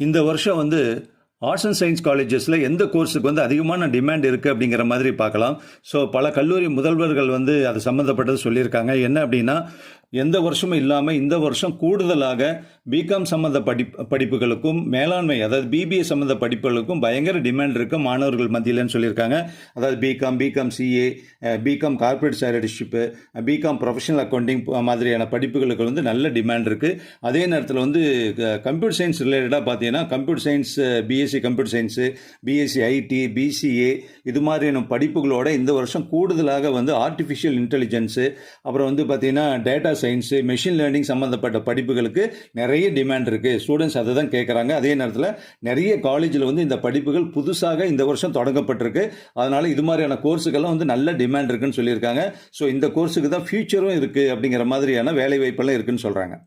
இந்த வருஷம் வந்து ஆர்ட்ஸ் அண்ட் சயின்ஸ் காலேஜஸில் எந்த கோர்ஸுக்கு வந்து அதிகமான டிமாண்ட் இருக்குது அப்படிங்கிற மாதிரி பார்க்கலாம். ஸோ பல கல்லூரி முதல்வர்கள் வந்து அது சம்மந்தப்பட்டது சொல்லியிருக்காங்க. என்ன அப்படின்னா, எந்த வருஷமும் இல்லாமல் இந்த வருஷம் கூடுதலாக பிகாம் சம்மந்த படிப்புகளுக்கும் மேலாண்மை, அதாவது பிபிஏ சம்மந்த படிப்புகளுக்கும் பயங்கர டிமாண்ட் இருக்குது மாணவர்கள் மத்தியிலன்னு சொல்லியிருக்காங்க. அதாவது BCom CA, BCom corporate secretaryship, BCom professional accounting மாதிரியான படிப்புகளுக்கு வந்து நல்ல டிமாண்ட் இருக்குது. அதே நேரத்தில் வந்து கம்ப்யூட்டர் சயின்ஸ் ரிலேட்டடாக பார்த்தீங்கன்னா, computer science BSc computer science, BSc IT, BCA இது மாதிரியான படிப்புகளோட இந்த வருஷம் கூடுதலாக வந்து ஆர்டிஃபிஷியல் இன்டெலிஜென்ஸு, அப்புறம் வந்து பார்த்தீங்கன்னா டேட்டா சயின்ஸு, மெஷின் லேர்னிங் சம்மந்தப்பட்ட படிப்புகளுக்கு நிறைய டிமாண்ட் இருக்குது. ஸ்டூடெண்ட்ஸ் அதை தான் கேட்குறாங்க. அதே நேரத்தில் நிறைய காலேஜில் வந்து இந்த படிப்புகள் புதுசாக இந்த வருஷம் தொடங்கப்பட்டிருக்கு. அதனால் இது மாதிரியான கோர்ஸுக்கெல்லாம் வந்து நல்ல டிமாண்ட் இருக்குன்னு சொல்லியிருக்காங்க. ஸோ இந்த கோர்ஸுக்கு தான் ஃபியூச்சரும் இருக்குது அப்படிங்கிற மாதிரியான வேலை வாய்ப்பெல்லாம் இருக்குன்னு சொல்கிறாங்க.